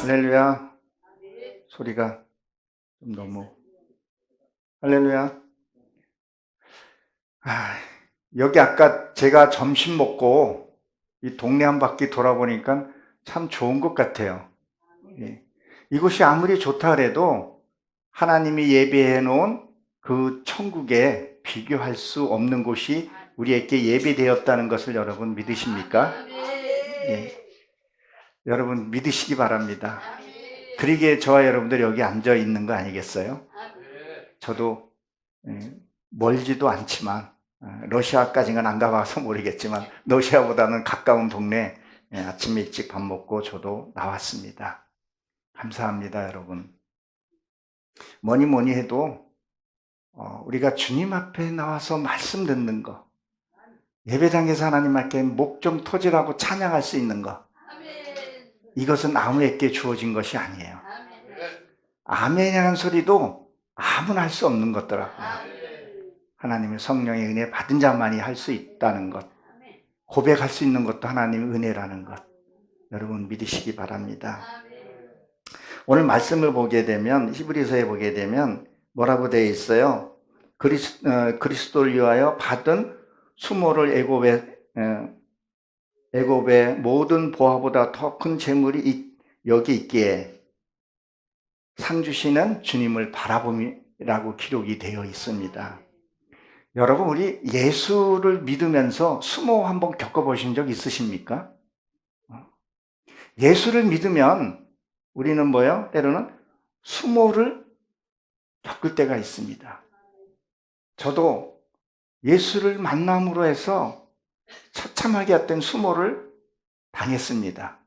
할렐루야. 소리가 좀 너무. 할렐루야. 여기 아까 제가 점심 먹고 이 동네 한 바퀴 돌아보니까 참 좋은 것 같아요. 예. 이곳이 아무리 좋다 그래도 하나님이 예배해 놓은 그 천국에 비교할 수 없는 곳이 우리에게 예배되었다는 것을 여러분 믿으십니까? 예. 여러분 믿으시기 바랍니다. 그러기에 저와 여러분들 여기 앉아 있는 거 아니겠어요? 저도 멀지도 않지만 러시아까지는 안 가봐서 모르겠지만 러시아보다는 가까운 동네 아침에 일찍 밥 먹고 저도 나왔습니다. 감사합니다, 여러분. 뭐니 해도 우리가 주님 앞에 나와서 말씀 듣는 거, 예배당에서 하나님께 목 좀 터지라고 찬양할 수 있는 거, 이것은 아무에게 주어진 것이 아니에요. 아멘이라는 소리도 아무나 할 수 없는 것더라고요. 하나님의 성령의 은혜 받은 자만이 할 수 있다는 것, 고백할 수 있는 것도 하나님의 은혜라는 것, 여러분 믿으시기 바랍니다. 오늘 말씀을 보게 되면, 히브리서에 보게 되면 뭐라고 되어 있어요? 그리스도를 위하여 받은 수모를 애굽의 모든 보화보다 더 큰 재물이 여기 있기에 상 주시는 주님을 바라봄이라고 기록이 되어 있습니다. 여러분, 우리 예수를 믿으면서 수모 한번 겪어보신 적 있으십니까? 예수를 믿으면 우리는 뭐예요? 때로는 수모를 겪을 때가 있습니다. 저도 예수를 만남으로 해서 처참하게 어떤 수모를 당했습니다.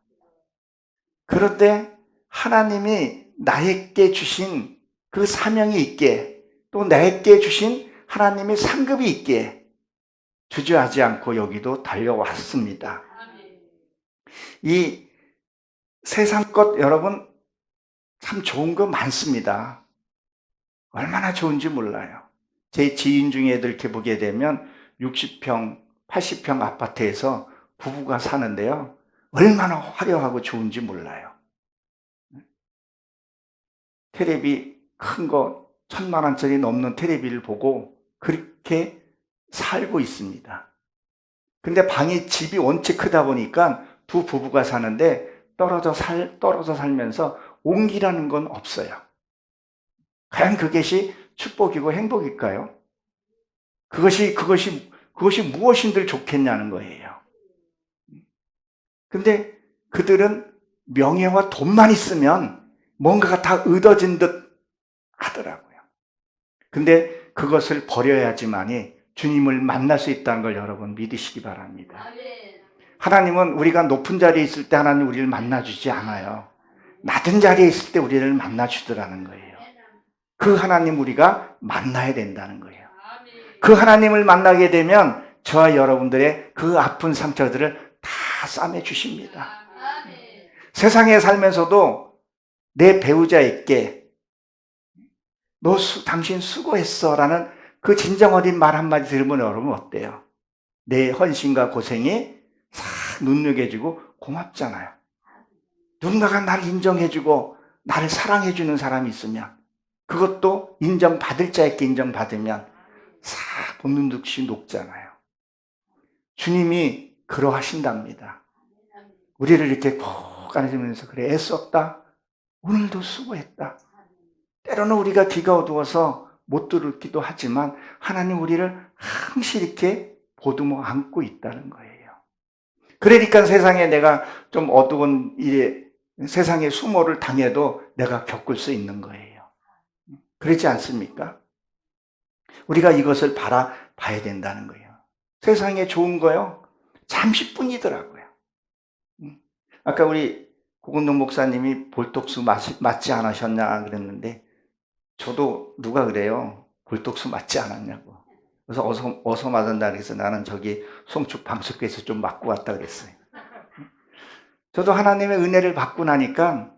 그런데 하나님이 나에게 주신 그 사명이 있기에, 또 나에게 주신 하나님의 상급이 있기에 주저하지 않고 여기도 달려왔습니다. 이 세상 것 여러분 참 좋은 거 많습니다. 얼마나 좋은지 몰라요. 제 지인 중에 이렇게 보게 되면 60평, 80평 아파트에서 부부가 사는데요. 얼마나 화려하고 좋은지 몰라요. 테레비 큰 거 1,000만 원짜리 넘는 테레비를 보고 그렇게 살고 있습니다. 근데 집이 원체 크다 보니까 두 부부가 사는데 떨어져 살면서 옹기라는 건 없어요. 과연 그것이 축복이고 행복일까요? 그것이 무엇인들 좋겠냐는 거예요. 근데 그들은 명예와 돈만 있으면 뭔가가 다 얻어진 듯 하더라고요. 근데 그것을 버려야지만이 주님을 만날 수 있다는 걸 여러분 믿으시기 바랍니다. 하나님은 우리가 높은 자리에 있을 때 하나님 우리를 만나주지 않아요. 낮은 자리에 있을 때 우리를 만나주더라는 거예요. 그 하나님 우리가 만나야 된다는 거예요. 그 하나님을 만나게 되면 저와 여러분들의 그 아픈 상처들을 다 싸매주십니다. 세상에 살면서도 내 배우자에게 당신 수고했어 라는 그 진정 어린 말 한마디 들으면 여러분 어때요? 내 헌신과 고생이 싹 눈여겨지고 고맙잖아요. 누군가가 나를 인정해주고 나를 사랑해주는 사람이 있으면, 그것도 인정받을 자에게 인정받으면 싹 돋는 듯이 녹잖아요. 주님이 그러하신답니다. 우리를 이렇게 꼭 안아주면서 그래 애썼다, 오늘도 수고했다. 때로는 우리가 귀가 어두워서 못 들었기도 하지만 하나님 우리를 항시 이렇게 보듬어 안고 있다는 거예요. 그러니까 세상에 내가 좀 어두운 세상의 수모를 당해도 내가 겪을 수 있는 거예요. 그렇지 않습니까? 우리가 이것을 바라봐야 된다는 거예요. 세상에 좋은 거요, 잠시뿐이더라고요. 아까 우리 고근동 목사님이 볼독수 맞지 않으셨냐 그랬는데, 저도 누가 그래요. 볼독수 맞지 않았냐고. 그래서 어서 맞았다 그래서 나는 저기 송축 방석교에서 좀 맞고 왔다 그랬어요. 저도 하나님의 은혜를 받고 나니까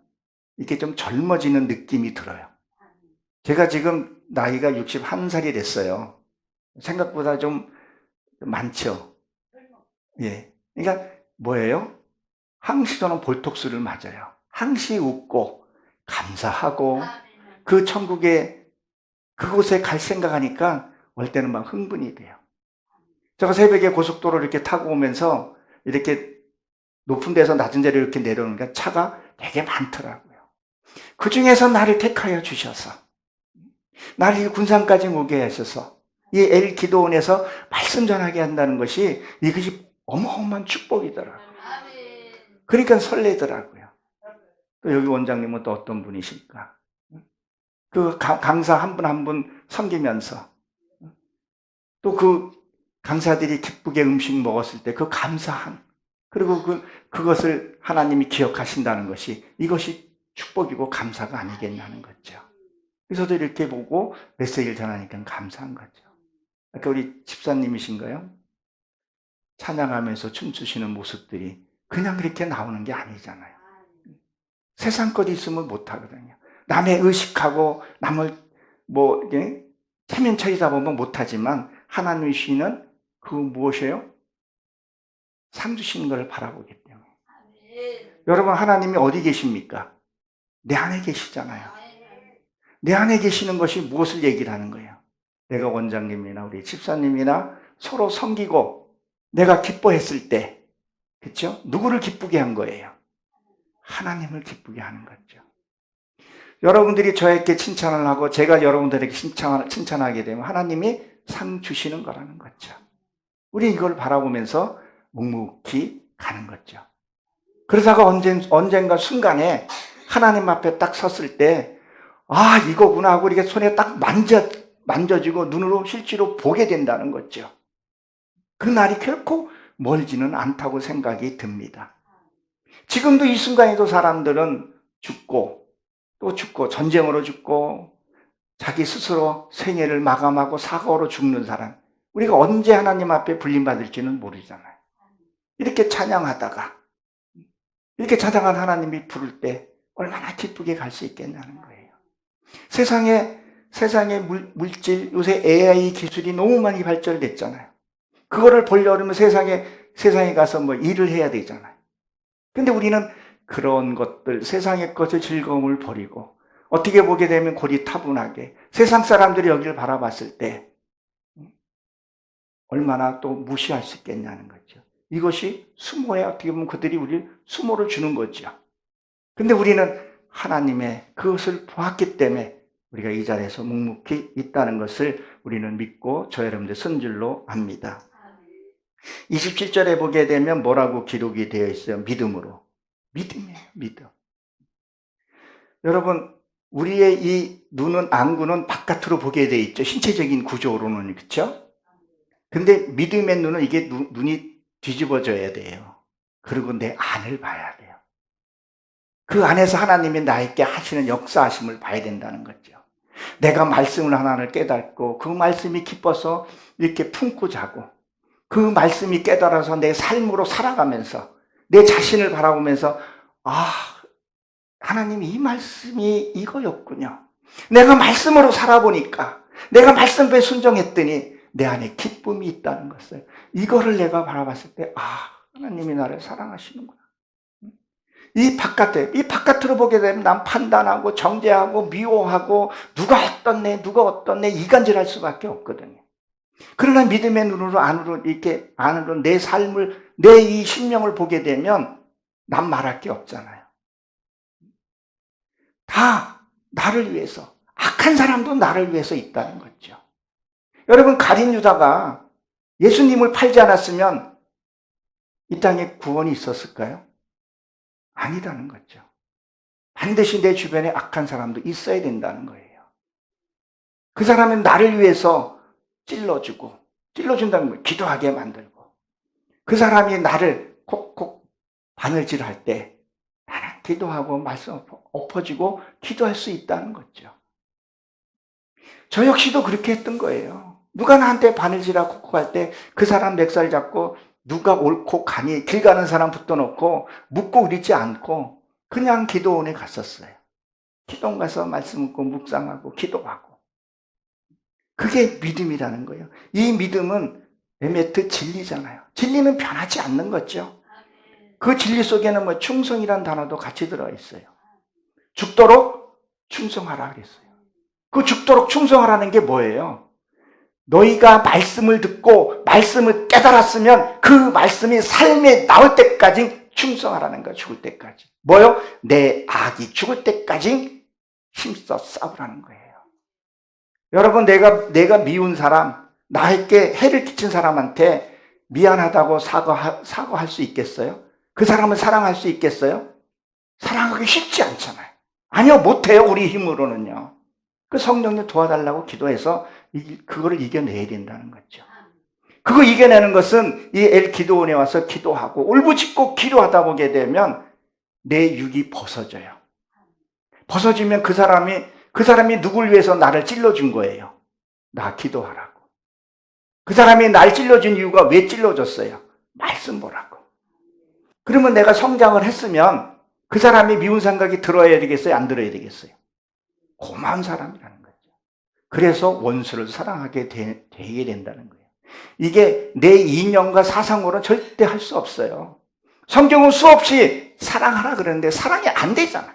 이렇게 좀 젊어지는 느낌이 들어요. 제가 지금 나이가 61살이 됐어요. 생각보다 좀 많죠. 예. 그러니까 뭐예요? 항시 저는 볼톡스를 맞아요. 항시 웃고 감사하고 그 천국에 그곳에 갈 생각하니까 올 때는 막 흥분이 돼요. 제가 새벽에 고속도로를 이렇게 타고 오면서 이렇게 높은 데서 낮은 데로 이렇게 내려오니까 차가 되게 많더라고요. 그 중에서 나를 택하여 주셔서 나를 이 군산까지 오게 하셔서 이 엘 기도원에서 말씀 전하게 한다는 것이 이것이 어마어마한 축복이더라고요. 그러니까 설레더라고요. 또 여기 원장님은 또 어떤 분이실까? 그 강사 한 분 한 분 섬기면서 또 그 강사들이 기쁘게 음식 먹었을 때 그 감사함, 그리고 그것을 하나님이 기억하신다는 것이 이것이 축복이고 감사가 아니겠냐는 거죠. 그래서도 이렇게 보고 메시지를 전하니까 감사한 거죠. 아까 우리 집사님이신가요? 찬양하면서 춤추시는 모습들이 그냥 그렇게 나오는 게 아니잖아요. 세상 것 있으면 못하거든요. 남의 의식하고 남을 체면 차리다 보면 못하지만 하나님이 주시는 그 무엇이에요? 상 주시는 걸 바라보기 때문에. 여러분, 하나님이 어디 계십니까? 내 안에 계시잖아요. 내 안에 계시는 것이 무엇을 얘기를 하는 거예요? 내가 원장님이나 우리 집사님이나 서로 섬기고 내가 기뻐했을 때, 그렇죠? 누구를 기쁘게 한 거예요? 하나님을 기쁘게 하는 거죠. 여러분들이 저에게 칭찬을 하고 제가 여러분들에게 칭찬하게 되면 하나님이 상 주시는 거라는 거죠. 우리 이걸 바라보면서 묵묵히 가는 거죠. 그러다가 언젠가 순간에 하나님 앞에 딱 섰을 때, 아, 이거구나 하고 이렇게 손에 딱 만져지고 눈으로 실제로 보게 된다는 거죠. 그 날이 결코 멀지는 않다고 생각이 듭니다. 지금도 이 순간에도 사람들은 죽고 또 죽고 전쟁으로 죽고 자기 스스로 생애를 마감하고 사고로 죽는 사람, 우리가 언제 하나님 앞에 불림받을지는 모르잖아요. 이렇게 찬양하다가 이렇게 찬양한 하나님이 부를 때 얼마나 기쁘게 갈 수 있겠냐는 거예요. 세상에 물질, 요새 AI 기술이 너무 많이 발전됐잖아요. 그거를 보려면 세상에 가서 일을 해야 되잖아요. 근데 우리는 그런 것들, 세상의 것의 즐거움을 버리고 어떻게 보게 되면 고리타분하게 세상 사람들이 여기를 바라봤을 때 얼마나 또 무시할 수 있겠냐는 거죠. 이것이 수모에 어떻게 보면 그들이 우리 수모를 주는 거죠. 근데 우리는 하나님의 그것을 보았기 때문에 우리가 이 자리에서 묵묵히 있다는 것을 우리는 믿고 저 여러분들 선줄로 압니다. 27절에 보게 되면 뭐라고 기록이 되어 있어요? 믿음으로. 믿음이에요, 믿음. 여러분, 우리의 이 눈은, 안구는 바깥으로 보게 되어 있죠. 신체적인 구조로는, 그렇죠? 근데 믿음의 눈은 이게 눈이 뒤집어져야 돼요. 그리고 내 안을 봐야 돼요. 그 안에서 하나님이 나에게 하시는 역사하심을 봐야 된다는 거죠. 내가 말씀을 하나를 깨닫고 그 말씀이 기뻐서 이렇게 품고 자고 그 말씀이 깨달아서 내 삶으로 살아가면서 내 자신을 바라보면서, 아, 하나님이 이 말씀이 이거였군요. 내가 말씀으로 살아보니까, 내가 말씀에 순종했더니 내 안에 기쁨이 있다는 것을, 이거를 내가 바라봤을 때, 아, 하나님이 나를 사랑하시는구나. 이 바깥으로 보게 되면 난 판단하고 정죄하고 미워하고 누가 어떻네 이간질할 수밖에 없거든요. 그러나 믿음의 눈으로 안으로 내 삶을, 내 이 심령을 보게 되면 난 말할 게 없잖아요. 다 나를 위해서, 악한 사람도 나를 위해서 있다는 거죠. 여러분, 가룟 유다가 예수님을 팔지 않았으면 이 땅에 구원이 있었을까요? 아니라는 거죠. 반드시 내 주변에 악한 사람도 있어야 된다는 거예요. 그 사람은 나를 위해서 찔러준다는 거예요. 기도하게 만들고. 그 사람이 나를 콕콕 바늘질할 때 나는 기도하고 말씀 엎어지고 기도할 수 있다는 거죠. 저 역시도 그렇게 했던 거예요. 누가 나한테 바늘질하고 콕콕 할 때 그 사람 멱살 잡고 누가 옳고 가니 길 가는 사람 붙어놓고 묻고 그러지 않고 그냥 기도원에 갔었어요. 기도원 가서 말씀 듣고 묵상하고 기도하고. 그게 믿음이라는 거예요. 이 믿음은 에메트 진리잖아요. 진리는 변하지 않는 거죠. 그 진리 속에는 뭐 충성이란 단어도 같이 들어 있어요. 죽도록 충성하라 그랬어요. 그 죽도록 충성하라는 게 뭐예요? 너희가 말씀을 듣고 말씀을 깨달았으면 그 말씀이 삶에 나올 때까지 충성하라는 거야. 죽을 때까지. 뭐요? 내 악이 죽을 때까지 힘써 싸우라는 거예요. 여러분, 내가 미운 사람, 나에게 해를 끼친 사람한테 미안하다고 사과할 수 있겠어요? 그 사람을 사랑할 수 있겠어요? 사랑하기 쉽지 않잖아요. 아니요, 못해요. 우리 힘으로는요. 그 성령님 도와달라고 기도해서 그거를 이겨내야 된다는 거죠. 그거 이겨내는 것은 이 기도원에 와서 기도하고 울부짖고 기도하다 보게 되면 내 육이 벗어져요. 벗어지면 그 사람이 누굴 위해서 나를 찔러준 거예요. 나 기도하라고. 그 사람이 날 찔러준 이유가 왜 찔러줬어요? 말씀 보라고. 그러면 내가 성장을 했으면 그 사람이 미운 생각이 들어야 되겠어요? 안 들어야 되겠어요? 고마운 사람이라는 거죠. 그래서 원수를 사랑하게 되게 된다는 거예요. 이게 내 이념과 사상으로는 절대 할 수 없어요. 성경은 수없이 사랑하라 그러는데 사랑이 안 되잖아요.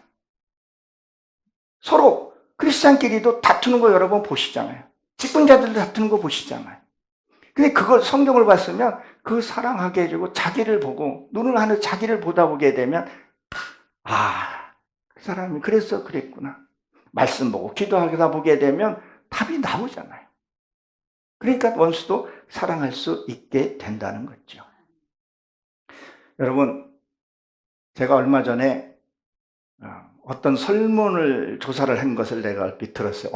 서로 크리스찬끼리도 다투는 거 여러 번 보시잖아요. 직분자들도 다투는 거 보시잖아요. 근데 그걸 성경을 봤으면 그 사랑하게 해주고 자기를 보고 눈을 하는 자기를 보다 보게 되면 그 사람이 그래서 그랬구나. 말씀 보고 기도하다 보게 되면 답이 나오잖아요. 그러니까 원수도 사랑할 수 있게 된다는 거죠. 여러분, 제가 얼마 전에 어떤 설문을 조사를 한 것을 내가 얼핏 들었어요.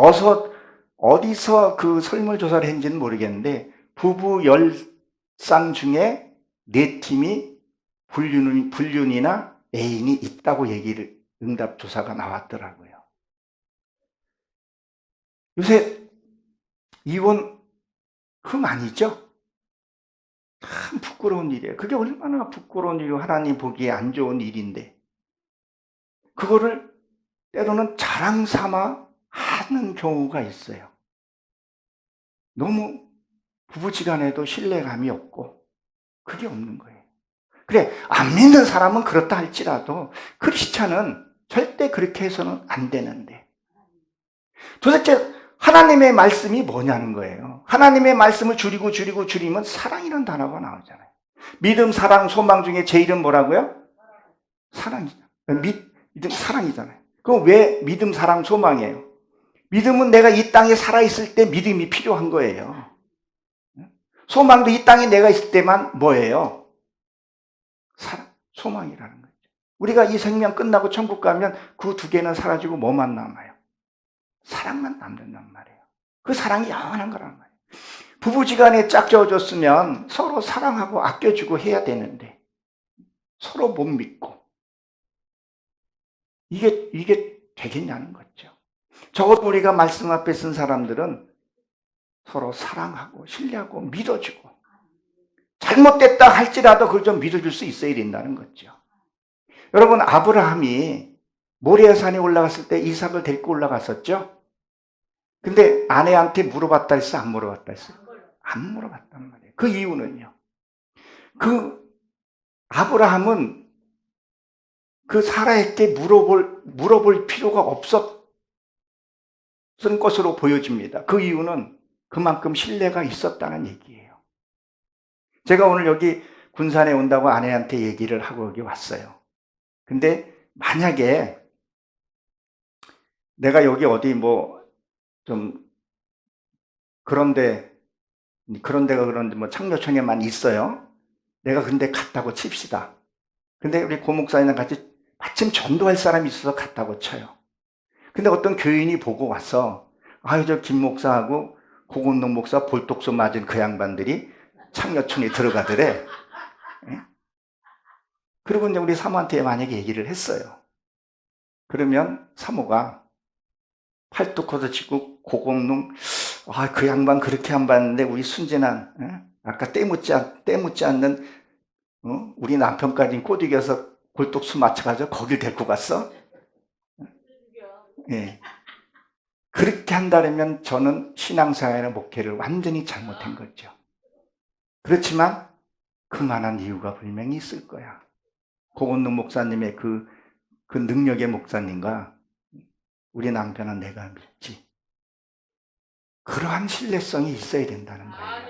어디서 그 설문 조사를 했는지는 모르겠는데 부부 10쌍 중에 4팀이 불륜이나 애인이 있다고 응답 조사가 나왔더라고요. 요새 이혼 아니죠? 참 부끄러운 일이에요. 그게 얼마나 부끄러운 일이고 하나님 보기에 안 좋은 일인데 그거를 때로는 자랑 삼아 하는 경우가 있어요. 너무 부부지간에도 신뢰감이 없고 그게 없는 거예요. 그래, 안 믿는 사람은 그렇다 할지라도 크리스찬은 절대 그렇게 해서는 안 되는데 도대체 하나님의 말씀이 뭐냐는 거예요. 하나님의 말씀을 줄이면 사랑이라는 단어가 나오잖아요. 믿음, 사랑, 소망 중에 제일은 뭐라고요? 사랑이잖아요. 믿음, 사랑이잖아요. 그럼 왜 믿음, 사랑, 소망이에요? 믿음은 내가 이 땅에 살아있을 때 믿음이 필요한 거예요. 소망도 이 땅에 내가 있을 때만 뭐예요? 사랑, 소망이라는 거죠. 우리가 이 생명 끝나고 천국 가면 그 두 개는 사라지고 뭐만 남아요? 사랑만 남는단 말이에요. 그 사랑이 영원한 거란 말이에요. 부부지간에 짝지어졌으면 서로 사랑하고 아껴주고 해야 되는데 서로 못 믿고 이게 되겠냐는 거죠. 적어도 우리가 말씀 앞에 쓴 사람들은 서로 사랑하고 신뢰하고 믿어주고 잘못됐다 할지라도 그걸 좀 믿어줄 수 있어야 된다는 거죠. 여러분, 아브라함이 모리아산에 올라갔을 때 이삭을 데리고 올라갔었죠? 근데 아내한테 물어봤다 했어? 안 물어봤다 했어요? 안 물어봤단 말이에요. 그 이유는요. 아브라함은 그 사라에게 물어볼 필요가 없었던 것으로 보여집니다. 그 이유는 그만큼 신뢰가 있었다는 얘기예요. 제가 오늘 여기 군산에 온다고 아내한테 얘기를 하고 여기 왔어요. 근데 만약에 내가 여기 어디 좀 그런 데가 그런데 창녀촌에만 있어요. 내가 근데 갔다고 칩시다. 근데 우리 고목사님이랑 같이 마침 전도할 사람이 있어서 갔다고 쳐요. 근데 어떤 교인이 보고 와서 저 김 목사하고 고건동 목사 볼독소 맞은 그 양반들이 창녀촌에 들어가더래. 그리고 이제 우리 사모한테 만약에 얘기를 했어요. 그러면 사모가 팔뚝 걷어치고 고건동 그 양반 그렇게 안 봤는데 우리 순진한 아까 때묻지 않는 우리 남편까지 꼬드겨서 골독수 맞춰가지고 거길 데리고 갔어? 예. 그렇게 한다면 저는 신앙생활이나 목회를 완전히 잘못한 거죠. 그렇지만 그만한 이유가 분명히 있을 거야. 고건능 목사님의 그 능력의 목사님과 우리 남편은 내가 믿지. 그러한 신뢰성이 있어야 된다는 거예요.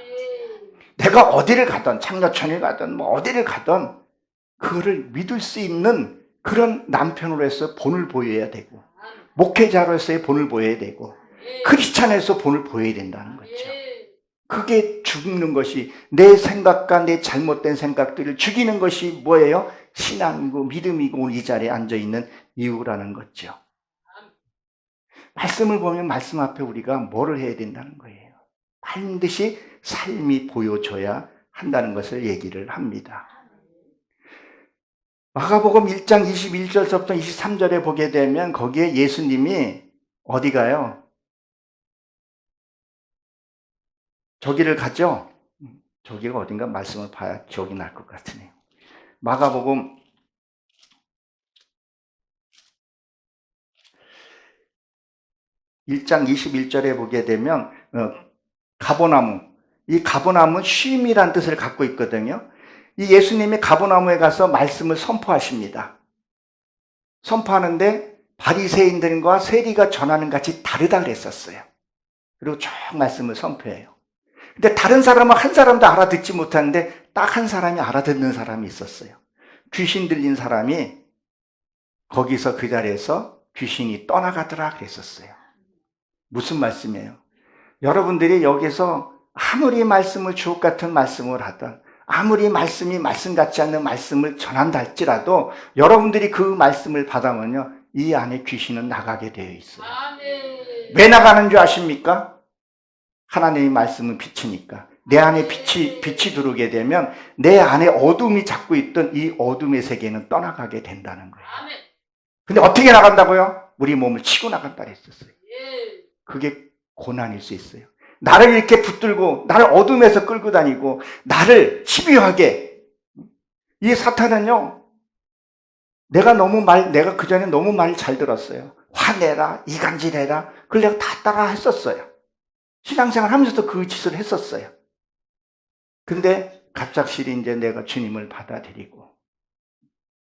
내가 어디를 가든 창녀촌에 가든 뭐 어디를 가든 그거를 믿을 수 있는 그런 남편으로서 본을 보여야 되고 목회자로서의 본을 보여야 되고 크리스찬에서 본을 보여야 된다는 거죠. 그게 죽는 것이 내 생각과 내 잘못된 생각들을 죽이는 것이 뭐예요? 신앙이고 믿음이고 오늘 이 자리에 앉아있는 이유라는 거죠. 말씀을 보면 말씀 앞에 우리가 뭐를 해야 된다는 거예요. 반드시 삶이 보여줘야 한다는 것을 얘기를 합니다. 마가복음 1장 21절부터 23절에 보게 되면 거기에 예수님이 어디 가요? 저기를 가죠? 저기가 어딘가 말씀을 봐야 기억이 날 것 같으네요. 마가복음 1장 21절에 보게 되면 가보나무, 이 가보나무는 쉼이란 뜻을 갖고 있거든요. 이 예수님이 가보나무에 가서 말씀을 선포하십니다. 선포하는데 바리새인들과 세리가 전하는 같이 다르다 그랬었어요. 그리고 쭉 말씀을 선포해요. 근데 다른 사람은 한 사람도 알아듣지 못하는데 딱 한 사람이 알아듣는 사람이 있었어요. 귀신 들린 사람이 거기서 그 자리에서 귀신이 떠나가더라 그랬었어요. 무슨 말씀이에요? 여러분들이 여기서 아무리 말씀을 주옥 같은 말씀을 하든 아무리 말씀이 말씀 같지 않는 말씀을 전한다 할지라도 여러분들이 그 말씀을 받으면요 이 안에 귀신은 나가게 되어 있어요. 왜 나가는 줄 아십니까? 하나님의 말씀은 빛이니까 내 안에 빛이 들어오게 되면 내 안에 어둠이 잡고 있던 이 어둠의 세계는 떠나가게 된다는 거예요. 근데 어떻게 나간다고요? 우리 몸을 치고 나간다 했었어요. 그게 고난일 수 있어요. 나를 이렇게 붙들고 나를 어둠에서 끌고 다니고 나를 집요하게 이 사탄은요 내가 그전에 너무 말 잘 들었어요. 화내라 이간질해라 그걸 내가 다 따라 했었어요. 신앙생활 하면서도 그 짓을 했었어요. 근데 갑작스레 이제 내가 주님을 받아들이고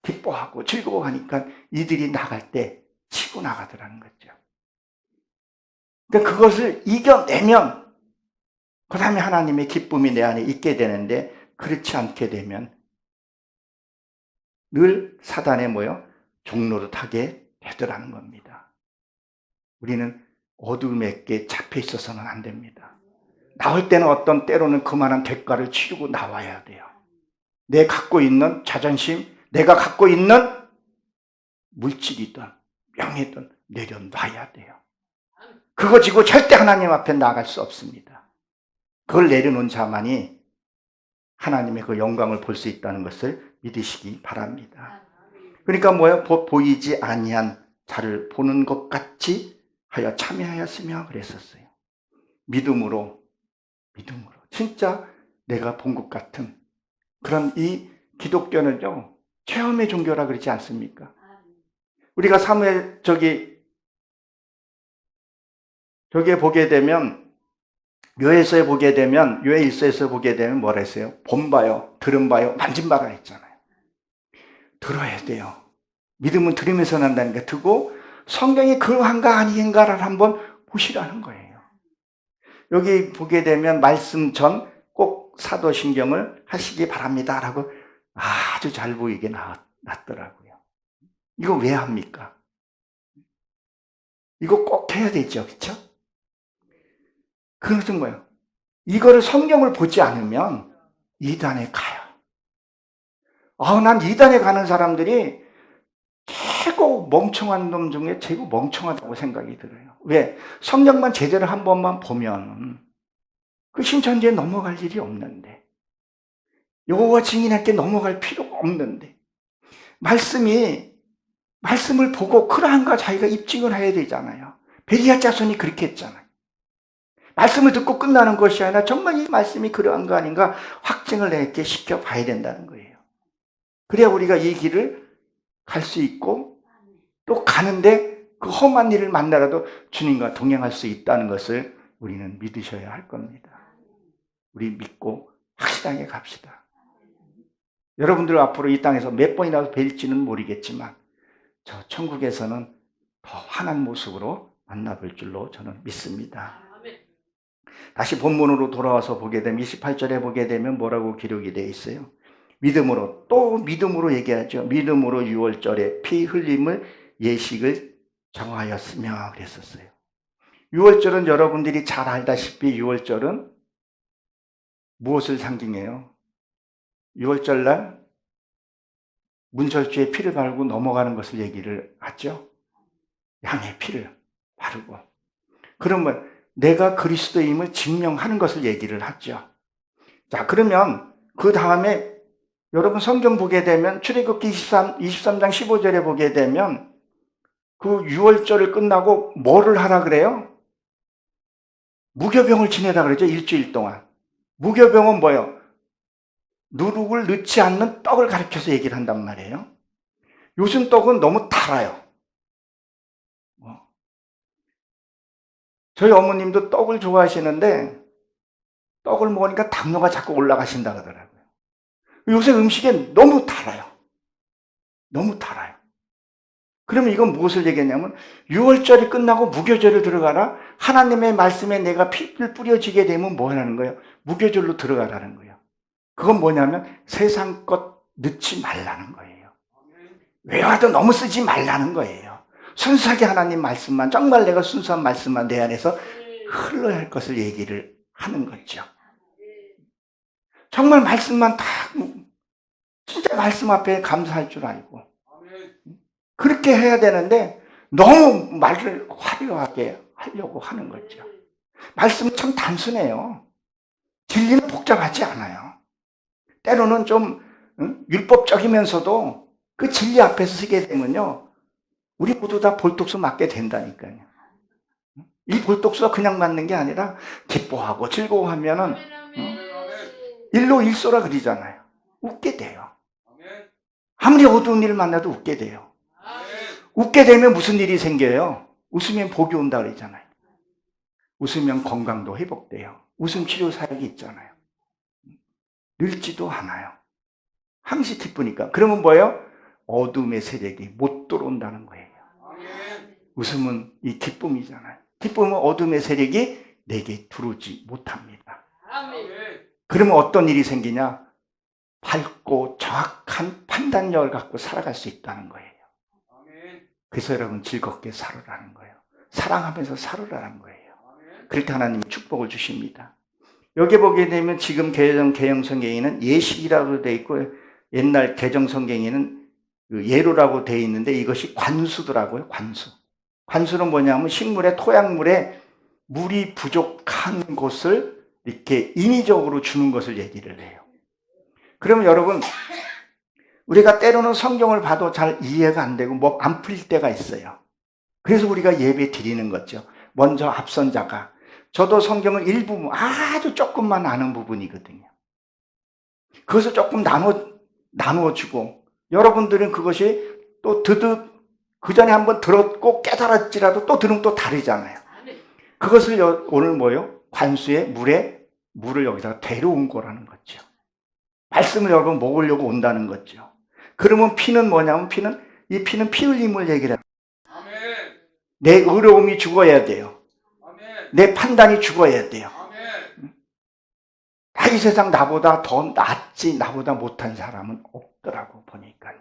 기뻐하고 즐거워하니까 이들이 나갈 때 치고 나가더라는 거죠. 그러니까 그것을 이겨내면 그 다음에 하나님의 기쁨이 내 안에 있게 되는데 그렇지 않게 되면 늘 사단의 종노릇하게 되더라는 겁니다. 우리는 어둠에게 잡혀 있어서는 안 됩니다. 나올 때는 어떤 때로는 그만한 대가를 치르고 나와야 돼요. 내 갖고 있는 자존심, 내가 갖고 있는 물질이든 명예든 내려놔야 돼요. 그거 지고 절대 하나님 앞에 나갈 수 없습니다. 그걸 내려놓은 자만이 하나님의 그 영광을 볼 수 있다는 것을 믿으시기 바랍니다. 그러니까 보이지 아니한 자를 보는 것 같이 하여 참여하였으며 그랬었어요. 믿음으로 진짜 내가 본 것 같은 그런 이 기독교는요 체험의 종교라 그러지 않습니까? 우리가 사무엘 저기에 보게 되면 묘에서 보게 되면 묘의 일서에서 보게 되면 뭐라 했어요? 본 바요, 들은 바요, 만진 바라 했잖아요. 들어야 돼요. 믿음은 들으면서 난다니까 듣고 성경이 그러한가 아닌가를 한번 보시라는 거예요. 여기 보게 되면 말씀 전 꼭 사도신경을 하시기 바랍니다 라고 아주 잘 보이게 놨더라고요. 이거 왜 합니까? 이거 꼭 해야 되죠. 그렇죠? 그것은 뭐예요? 이거를 성경을 보지 않으면 이단에 가요. 난 이단에 가는 사람들이 최고 멍청한 놈 중에 최고 멍청하다고 생각이 들어요. 왜? 성경만 제대로 한 번만 보면 그 신천지에 넘어갈 일이 없는데 여호와 증인에게 넘어갈 필요가 없는데 말씀을 보고 그러한가 자기가 입증을 해야 되잖아요. 베리아 자손이 그렇게 했잖아요. 말씀을 듣고 끝나는 것이 아니라 정말 이 말씀이 그러한가 아닌가 확증을 내게 시켜봐야 된다는 거예요. 그래야 우리가 이 길을 갈 수 있고 또 가는데 그 험한 일을 만나라도 주님과 동행할 수 있다는 것을 우리는 믿으셔야 할 겁니다. 우리 믿고 확실하게 갑시다. 여러분들 앞으로 이 땅에서 몇 번이라도 뵐지는 모르겠지만 저 천국에서는 더 환한 모습으로 만나볼 줄로 저는 믿습니다. 다시 본문으로 돌아와서 보게 되면 28절에 보게 되면 뭐라고 기록이 되어 있어요? 믿음으로, 또 믿음으로 얘기하죠. 믿음으로 6월절에 피 흘림을 예식을 정하였으며 그랬었어요. 6월절은 여러분들이 잘 알다시피 6월절은 무엇을 상징해요? 6월절 날 문설주에 피를 바르고 넘어가는 것을 얘기를 하죠. 양의 피를 바르고. 그러면 내가 그리스도임을 증명하는 것을 얘기를 하죠. 자, 그러면 그 다음에 여러분 성경 보게 되면 출애굽기 23장 15절에 보게 되면 그 6월절을 끝나고 뭐를 하라 그래요? 무교병을 지내라 그러죠. 일주일 동안. 무교병은 뭐예요? 누룩을 넣지 않는 떡을 가리켜서 얘기를 한단 말이에요. 요즘 떡은 너무 달아요. 저희 어머님도 떡을 좋아하시는데 떡을 먹으니까 당뇨가 자꾸 올라가신다 그러더라고요. 요새 음식에 너무 달아요. 너무 달아요. 그러면 이건 무엇을 얘기했냐면 6월절이 끝나고 무교절을 들어가라. 하나님의 말씀에 내가 피를 뿌려지게 되면 뭐 하는 거예요? 무교절로 들어가라는 거예요. 그건 뭐냐면 세상 것 넣지 말라는 거예요. 외화도 너무 쓰지 말라는 거예요. 순수하게 하나님 말씀만, 정말 내가 순수한 말씀만 내 안에서 흘러야 할 것을 얘기를 하는 거죠. 정말 말씀만 다 진짜 말씀 앞에 감사할 줄 알고 그렇게 해야 되는데 너무 말을 화려하게 하려고 하는 거죠. 말씀은 참 단순해요. 진리는 복잡하지 않아요. 때로는 좀 율법적이면서도 그 진리 앞에서 서게 되면요, 우리 모두 다 볼독수 맞게 된다니까요. 이 볼독수가 그냥 맞는 게 아니라 기뻐하고 즐거워하면은 일로일소라 그러잖아요. 웃게 돼요. 아무리 어두운 일을 만나도 웃게 돼요. 웃게 되면 무슨 일이 생겨요? 웃으면 복이 온다 그러잖아요. 웃으면 건강도 회복돼요. 웃음 치료 사역이 있잖아요. 늙지도 않아요. 항시 기쁘니까. 그러면 뭐예요? 어둠의 세력이 못 들어온다는 거예요. 웃음은 이 기쁨이잖아요. 기쁨은 어둠의 세력이 내게 들어오지 못합니다. 그러면 어떤 일이 생기냐? 밝고 정확한 판단력을 갖고 살아갈 수 있다는 거예요. 그래서 여러분 즐겁게 살으라는 거예요. 사랑하면서 살으라는 거예요. 그럴 때 하나님이 축복을 주십니다. 여기 보게 되면 지금 개정 성경에는 예식이라고 되어 있고 옛날 개정 성경에는 예로라고 되어 있는데 이것이 관수더라고요. 관수. 관수는 뭐냐면 식물에 토양물에 물이 부족한 곳을 이렇게 인위적으로 주는 것을 얘기를 해요. 그러면 여러분 우리가 때로는 성경을 봐도 잘 이해가 안 되고 뭐 안 풀릴 때가 있어요. 그래서 우리가 예배 드리는 거죠. 먼저 앞선 자가. 저도 성경을 일부 아주 조금만 아는 부분이거든요. 그것을 조금 나누어주고 여러분들은 그것이 또 그 전에 한번 들었고 깨달았지라도 또 들으면 또 다르잖아요. 그것을 오늘 뭐예요? 관수의 물을 여기다가 데려온 거라는 거죠. 말씀을 여러분 먹으려고 온다는 거죠. 그러면 피는 뭐냐면 이 피는 피 흘림을 얘기를 해요. 내 의로움이 죽어야 돼요. 내 판단이 죽어야 돼요. 이 세상 나보다 더 낫지 나보다 못한 사람은 없더라고 보니까요.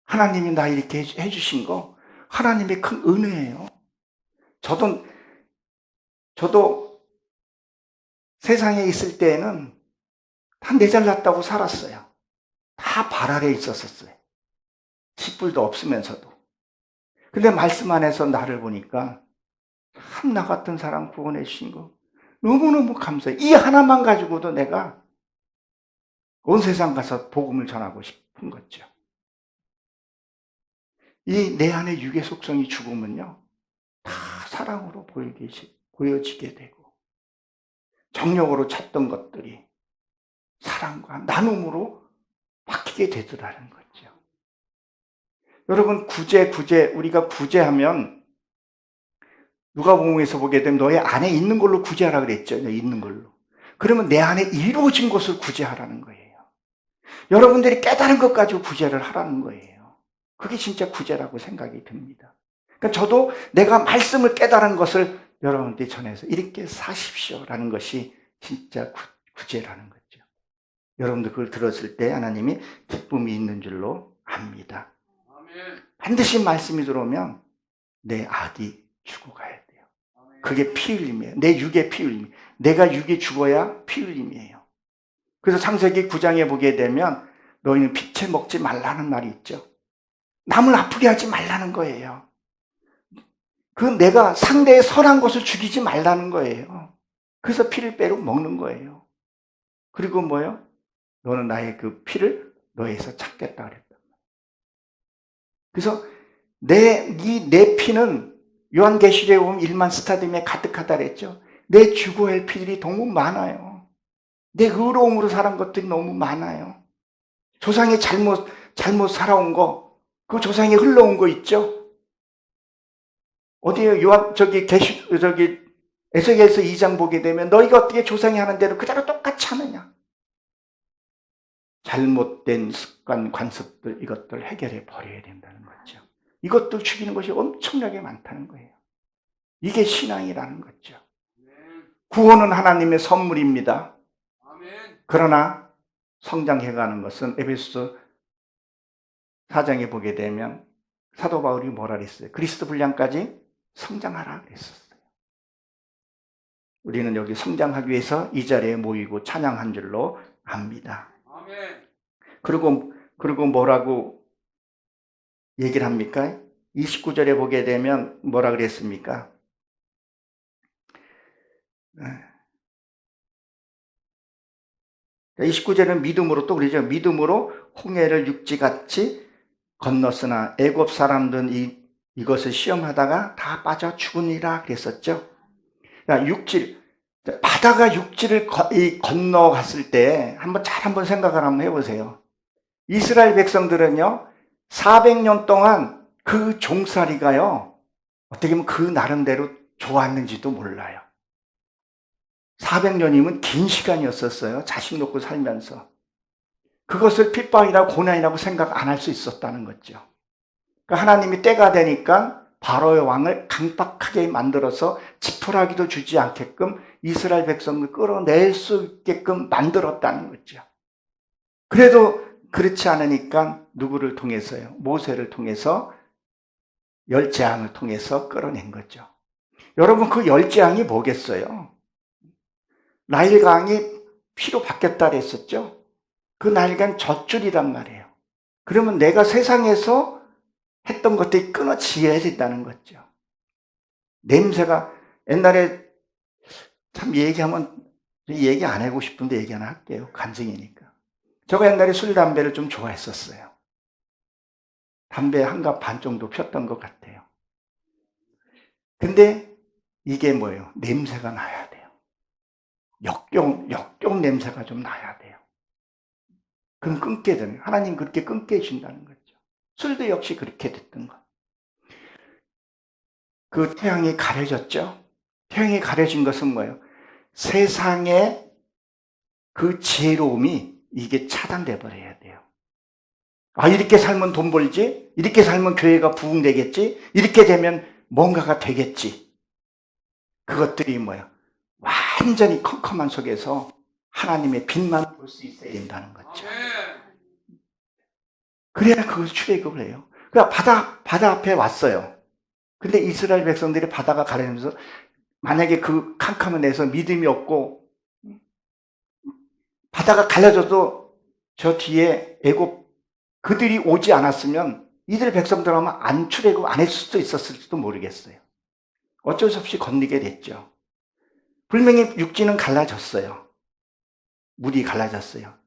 하나님이 나 이렇게 해주신 거 하나님의 큰 은혜예요. 저도 세상에 있을 때에는 다 내 잘났다고 살았어요. 다 발 아래에 있었어요. 10불도 없으면서도. 근데 말씀 안에서 나를 보니까 참 나 같은 사람 구원해 주신 거 너무너무 감사해요. 이 하나만 가지고도 내가 온 세상 가서 복음을 전하고 싶은 거죠. 이 내 안의 육의 속성이 죽으면요 다 사랑으로 보여지게 되고 정욕으로 찾던 것들이 사랑과 나눔으로 바뀌게 되더라는 거죠. 여러분 우리가 구제하면 누가복음에서 보게 되면 너의 안에 있는 걸로 구제하라 그랬죠. 있는 걸로. 그러면 내 안에 이루어진 것을 구제하라는 거예요. 여러분들이 깨달은 것 가지고 구제를 하라는 거예요. 그게 진짜 구제라고 생각이 듭니다. 그러니까 저도 내가 말씀을 깨달은 것을 여러분들이 전해서 이렇게 사십시오라는 것이 진짜 구제라는 거죠. 여러분들 그걸 들었을 때 하나님이 기쁨이 있는 줄로 압니다. 반드시 말씀이 들어오면 내 악이 죽어가야 돼요. 그게 피 흘림이에요. 내 육의 피 흘림. 내가 육이 죽어야 피 흘림이에요. 그래서 창세기 9장에 보게 되면 너희는 피채 먹지 말라는 말이 있죠. 남을 아프게 하지 말라는 거예요. 그 내가 상대의 선한 것을 죽이지 말라는 거예요. 그래서 피를 빼고 먹는 거예요. 그리고 뭐예요? 너는 나의 그 피를 너에서 찾겠다 그랬단 말이에요. 그래서 내 피는 요한계시록에 보면 1만 스타디움에 가득하다 그랬죠. 내 죽어야 할 피들이 너무 많아요. 내 의로움으로 살은 것들이 너무 많아요. 조상이 잘못 살아온 거, 그 조상이 흘러온 거 있죠? 어디에 에스겔서 2장 보게 되면 너희가 어떻게 조상이 하는 대로 그대로 똑같이 하느냐? 잘못된 습관, 관습들 이것들 해결해 버려야 된다는 거죠. 이것들 죽이는 것이 엄청나게 많다는 거예요. 이게 신앙이라는 거죠. 구원은 하나님의 선물입니다. 그러나 성장해가는 것은 에베소서 4장에 보게 되면 사도 바울이 뭐라 그랬어요? 그리스도 분량까지 성장하라 그랬었어요. 우리는 여기 성장하기 위해서 이 자리에 모이고 찬양한 줄로 압니다. 그리고 뭐라고 얘기를 합니까? 29절에 보게 되면 뭐라 그랬습니까? 29절은 믿음으로 또 그러죠. 믿음으로 홍해를 육지같이 건넜으나 애굽 사람들은 이것을 시험하다가 다 빠져 죽으니라 그랬었죠. 바다가 육지를 건너갔을 때 한번 생각을 한번 해보세요. 이스라엘 백성들은요 400년 동안 그 종살이가요 어떻게 보면 그 나름대로 좋았는지도 몰라요. 400년이면 긴 시간이었었어요. 자식 놓고 살면서. 그것을 핍박이라고 고난이라고 생각 안 할 수 있었다는 거죠. 그러니까 하나님이 때가 되니까 바로의 왕을 강박하게 만들어서 지푸라기도 주지 않게끔 이스라엘 백성을 끌어낼 수 있게끔 만들었다는 거죠. 그래도 그렇지 않으니까 누구를 통해서요? 모세를 통해서 열재앙을 통해서 끌어낸 거죠. 여러분 그 열재앙이 뭐겠어요? 나일강이 피로 바뀌었다 그랬었죠? 그 나일강 젖줄이란 말이에요. 그러면 내가 세상에서 했던 것들이 끊어지어야 된다는 거죠. 냄새가 옛날에 참 얘기 안 하고 싶은데 얘기 하나 할게요. 간증이니까. 제가 옛날에 술, 담배를 좀 좋아했었어요. 담배 한 갑 반 정도 폈던 것 같아요. 근데 이게 뭐예요? 냄새가 나야 돼요. 역경 냄새가 좀 나야 돼요. 그럼 끊게 되는, 하나님 그렇게 끊게 해준다는 거죠. 술도 역시 그렇게 됐던 것. 그 태양이 가려졌죠? 태양이 가려진 것은 뭐예요? 세상의 그 지혜로움이 이게 차단돼 버려야 돼요. 이렇게 살면 돈 벌지? 이렇게 살면 교회가 부흥되겠지? 이렇게 되면 뭔가가 되겠지? 그것들이 뭐예요? 완전히 컴컴한 속에서 하나님의 빛만 볼 수 있어야 된다는 거죠. 그래야 그걸 출애굽을 해요. 그러니까 바다 앞에 왔어요. 근데 이스라엘 백성들이 바다가 가려지면서 만약에 그 캄캄한 데서 믿음이 없고 바다가 갈라져도 저 뒤에 애굽 그들이 오지 않았으면 이들 백성들 하면 안 출애굽 안 했을 수도 있었을지도 모르겠어요. 어쩔 수 없이 건너게 됐죠. 분명히 육지는 갈라졌어요. 물이 갈라졌어요.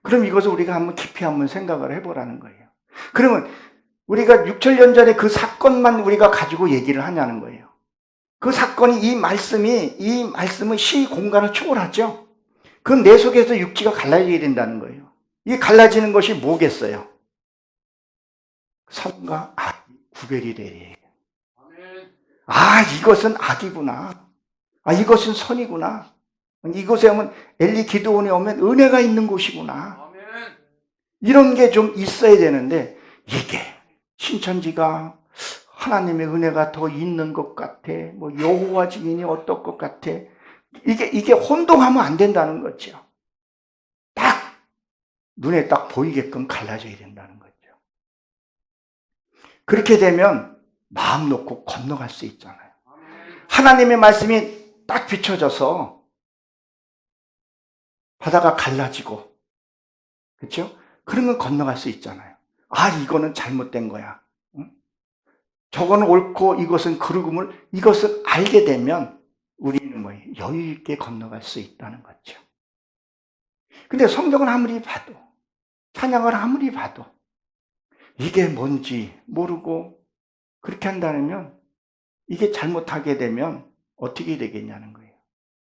그럼 이것을 우리가 한번 깊이 한번 생각을 해보라는 거예요. 그러면 우리가 6,000년 전에 그 사건만 우리가 가지고 얘기를 하냐는 거예요. 그 사건이 이 말씀은 시 공간을 초월하죠. 그건 내 속에서 육지가 갈라지게 된다는 거예요. 이 갈라지는 것이 뭐겠어요? 선과 악 구별이 되리. 이것은 악이구나. 이것은 선이구나. 이곳에 오면 엘리 기드온에 오면 은혜가 있는 곳이구나. 이런 게 좀 있어야 되는데 이게 신천지가 하나님의 은혜가 더 있는 것 같아. 뭐 여호와 증인이 어떨 것 같아. 이게 혼동하면 안 된다는 거죠. 딱 눈에 딱 보이게끔 갈라져야 된다는 거죠. 그렇게 되면 마음 놓고 건너갈 수 있잖아요. 하나님의 말씀이 딱 비춰져서 바다가 갈라지고, 그렇죠? 그러면 건너갈 수 있잖아요. 아, 이거는 잘못된 거야. 응? 저거는 옳고 이것은 그르금을, 이것을 알게 되면 우리는 뭐예요? 여유 있게 건너갈 수 있다는 거죠. 근데 성경을 아무리 봐도, 찬양을 아무리 봐도 이게 뭔지 모르고 그렇게 한다면 이게 잘못하게 되면 어떻게 되겠냐는 거예요.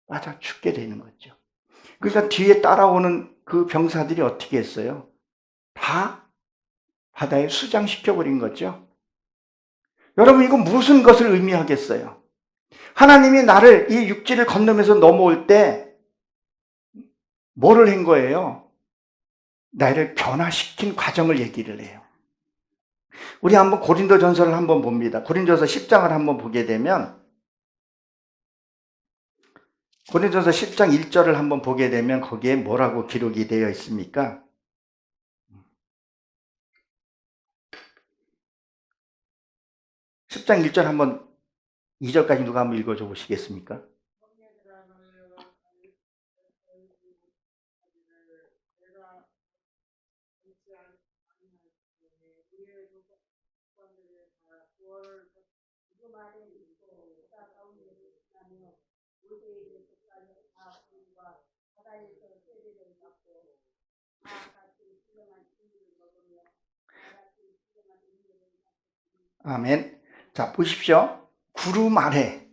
맞아, 죽게 되는 거죠. 그러니까 뒤에 따라오는 그 병사들이 어떻게 했어요? 다 바다에 수장시켜버린 거죠. 여러분, 이거 무슨 것을 의미하겠어요? 하나님이 나를 이 육지를 건너면서 넘어올 때 뭐를 한 거예요? 나를 변화시킨 과정을 얘기를 해요. 우리 한번 고린도전서를 한번 봅니다. 고린도전서 10장을 한번 보게 되면, 고린도전서 10장 1절을 한번 보게 되면 거기에 뭐라고 기록이 되어 있습니까? 10장 1절 한번 2절까지 누가 한번 읽어줘 보시겠습니까? 아멘. 자, 보십시오. 구름 아래.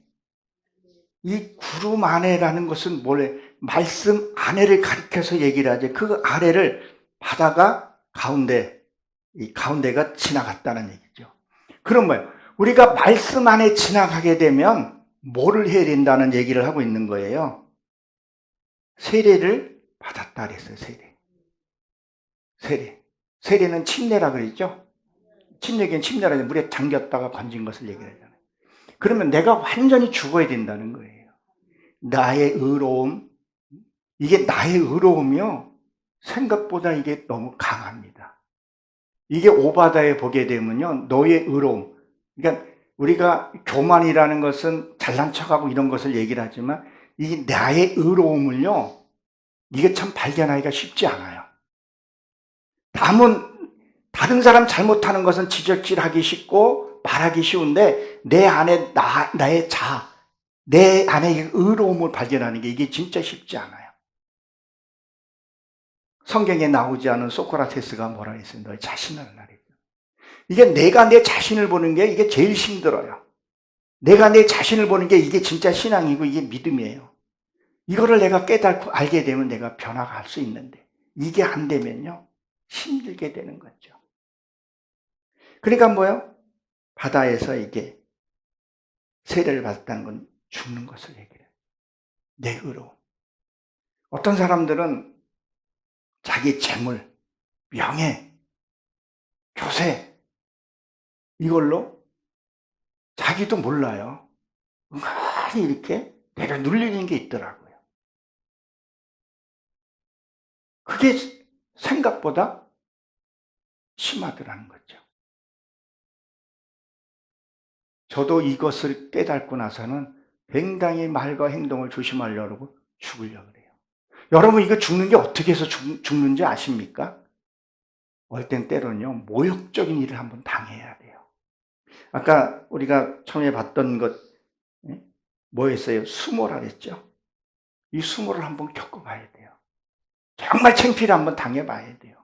이 구름 아래라는 것은 뭐래? 말씀 아래를 가리켜서 얘기를 하죠. 그 아래를 바다가 가운데, 이 가운데가 지나갔다는 얘기죠. 그럼 뭐예요? 우리가 말씀 안에 지나가게 되면 뭐를 해야 된다는 얘기를 하고 있는 거예요. 세례를 받았다 그랬어요. 세례. 세례는 침례라 그랬죠. 침례긴 침례라는 물에 잠겼다가 건진 것을 얘기하잖아요. 그러면 내가 완전히 죽어야 된다는 거예요. 나의 의로움, 이게 나의 의로움이요. 생각보다 이게 너무 강합니다. 이게 오바다에 보게 되면요. 너의 의로움. 그러니까 우리가 교만이라는 것은 잘난 척하고 이런 것을 얘기를 하지만 이 나의 의로움을요. 이게 참 발견하기가 쉽지 않아요. 다른 사람 잘못하는 것은 지적질하기 쉽고 말하기 쉬운데 내 안에 나의 내 안에 의로움을 발견하는 게 이게 진짜 쉽지 않아요. 성경에 나오지 않은 소크라테스가 뭐라 했어요? 너의 자신을 알라. 이게 내가 내 자신을 보는 게 이게 제일 힘들어요. 내가 내 자신을 보는 게 이게 진짜 신앙이고 이게 믿음이에요. 이거를 내가 깨닫고 알게 되면 내가 변화가 할 수 있는데 이게 안 되면요. 힘들게 되는 거죠. 그러니까 뭐예요? 바다에서 이게 세례를 받았다는 건 죽는 것을 얘기해요. 내 의로. 어떤 사람들은 자기 재물, 명예, 교세 이걸로 자기도 몰라요. 많이 이렇게 내가 눌리는 게 있더라고요. 그게 생각보다 심하더라는 거죠. 저도 이것을 깨닫고 나서는 굉장히 말과 행동을 조심하려고 죽으려고 그래요. 여러분 이거 죽는 게 어떻게 해서 죽는지 아십니까? 어떨 땐 때로는요. 모욕적인 일을 한번 당해야 돼요. 아까 우리가 처음에 봤던 것 뭐였어요? 수모라 그랬죠. 이 수모를 한번 겪어봐야 돼요. 정말 창피를 한번 당해봐야 돼요.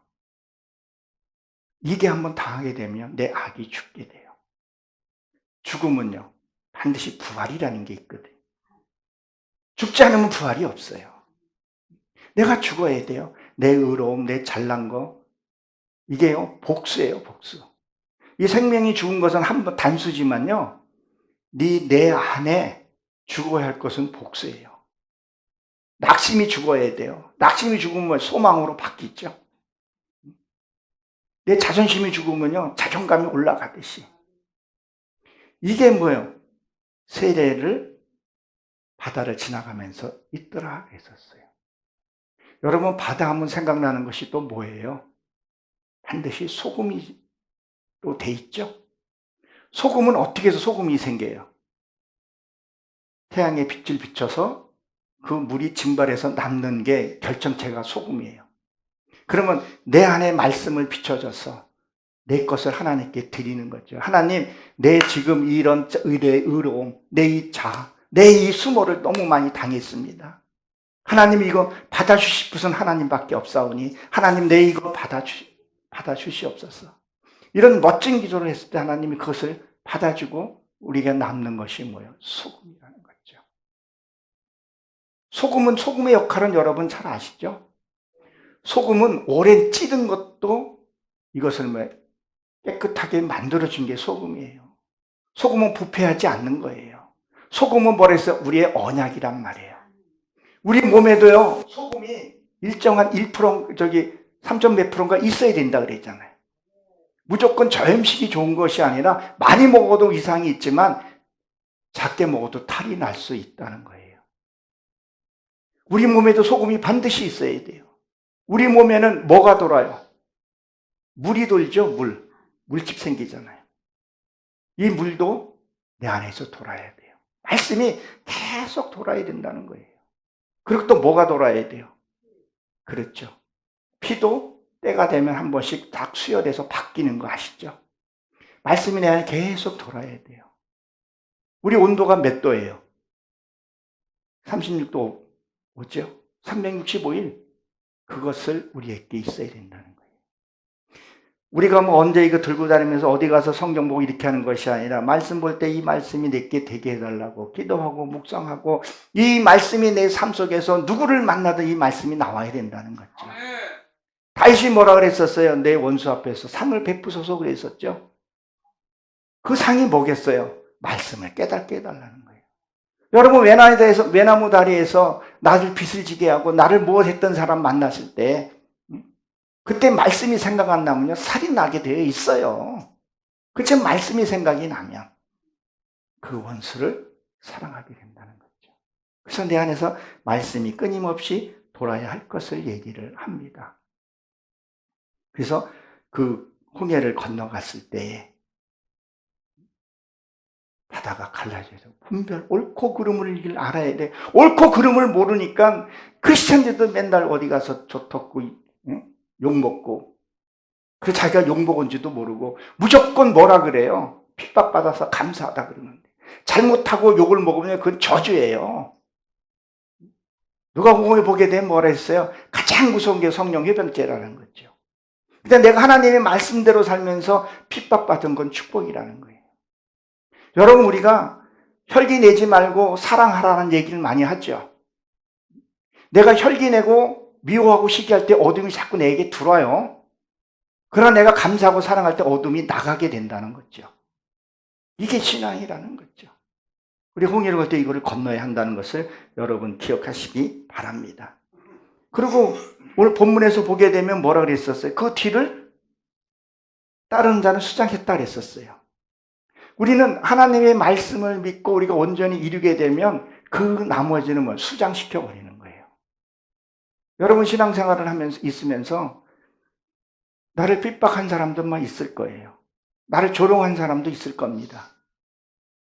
이게 한번 당하게 되면 내 악이 죽게 돼요. 죽음은요. 반드시 부활이라는 게 있거든요. 죽지 않으면 부활이 없어요. 내가 죽어야 돼요. 내 의로움, 내 잘난 거. 이게요. 복수예요. 복수. 이 생명이 죽은 것은 한번 단수지만요. 내 안에 죽어야 할 것은 복수예요. 낙심이 죽어야 돼요. 낙심이 죽으면 소망으로 바뀌죠. 내 자존심이 죽으면요, 자존감이 올라가듯이. 이게 뭐예요? 세례를 바다를 지나가면서 있더라 했었어요. 여러분, 바다 하면 생각나는 것이 또 뭐예요? 반드시 소금으로 돼 있죠? 소금은 어떻게 해서 소금이 생겨요? 태양의 빛을 비춰서 그 물이 증발해서 남는 게 결정체가 소금이에요. 그러면 내 안에 말씀을 비춰줘서 내 것을 하나님께 드리는 거죠. 하나님, 내 지금 이런 의로움, 내 이 내 이 수모를 너무 많이 당했습니다. 하나님, 이거 받아주실 분은 하나님밖에 없사오니 하나님, 내 이거 받아주시옵소서. 이런 멋진 기도를 했을 때 하나님이 그것을 받아주고 우리가 남는 것이 뭐예요? 소금이라는 거죠. 소금의 역할은 여러분 잘 아시죠? 소금은 오랜 찌든 것도 이것을 깨끗하게 만들어준 게 소금이에요. 소금은 부패하지 않는 거예요. 소금은 뭐래서 우리의 언약이란 말이에요. 우리 몸에도요, 소금이 일정한 1%, 3점 몇 프로가 있어야 된다 그랬잖아요. 무조건 저염식이 좋은 것이 아니라 많이 먹어도 이상이 있지만 작게 먹어도 탈이 날 수 있다는 거예요. 우리 몸에도 소금이 반드시 있어야 돼요. 우리 몸에는 뭐가 돌아요? 물이 돌죠, 물집 생기잖아요. 이 물도 내 안에서 돌아야 돼요. 말씀이 계속 돌아야 된다는 거예요. 그리고 또 뭐가 돌아야 돼요? 그렇죠. 피도 때가 되면 한 번씩 딱 수혈해서 바뀌는 거 아시죠? 말씀이 내 안에 계속 돌아야 돼요. 우리 온도가 몇 도예요? 36도 오죠? 365일 그것을 우리에게 있어야 된다는 거예요. 우리가 언제 이거 들고 다니면서 어디 가서 성경 보고 이렇게 하는 것이 아니라 말씀 볼 때 이 말씀이 내게 되게 해달라고 기도하고 묵상하고 이 말씀이 내 삶 속에서 누구를 만나든 이 말씀이 나와야 된다는 거죠. 다윗이 뭐라 그랬었어요? 내 원수 앞에서 상을 베푸소서 그랬었죠. 그 상이 뭐겠어요? 말씀을 깨닫게 해달라는 거예요. 여러분, 외나무 다리에서 나를 빚을 지게 하고 나를 무엇했던 사람 만났을 때 그때 말씀이 생각 안 나면요, 살이 나게 되어 있어요. 그치? 말씀이 생각이 나면 그 원수를 사랑하게 된다는 거죠. 그래서 내 안에서 말씀이 끊임없이 돌아야 할 것을 얘기를 합니다. 그래서 그 홍해를 건너갔을 때 바다가 갈라져서 분별, 옳고 그름을 알아야 돼. 옳고 그름을 모르니까 크리스천들도 맨날 어디 가서 젖먹고 욕먹고, 그 자기가 욕먹은지도 모르고 무조건 뭐라 그래요? 핍박받아서 감사하다 그러는데 잘못하고 욕을 먹으면 그건 저주예요. 누가 복음을 보게 되면 뭐라 했어요? 가장 무서운 게 성령 회병죄라는 거죠. 근데 내가 하나님의 말씀대로 살면서 핍박받은 건 축복이라는 거예요. 여러분, 우리가 혈기 내지 말고 사랑하라는 얘기를 많이 하죠. 내가 혈기 내고 미워하고 시기할 때 어둠이 자꾸 내게 들어와요. 그러나 내가 감사하고 사랑할 때 어둠이 나가게 된다는 거죠. 이게 신앙이라는 거죠. 우리 홍해를 갈 때 이거를 건너야 한다는 것을 여러분 기억하시기 바랍니다. 그리고 오늘 본문에서 보게 되면 뭐라 그랬었어요? 그 뒤를 따르는 자는 수장했다 그랬었어요. 우리는 하나님의 말씀을 믿고 우리가 온전히 이루게 되면 그 나머지는 수장시켜 버리는 거예요. 여러분, 신앙생활을 하면서 있으면서 나를 핍박한 사람들만 있을 거예요. 나를 조롱한 사람도 있을 겁니다.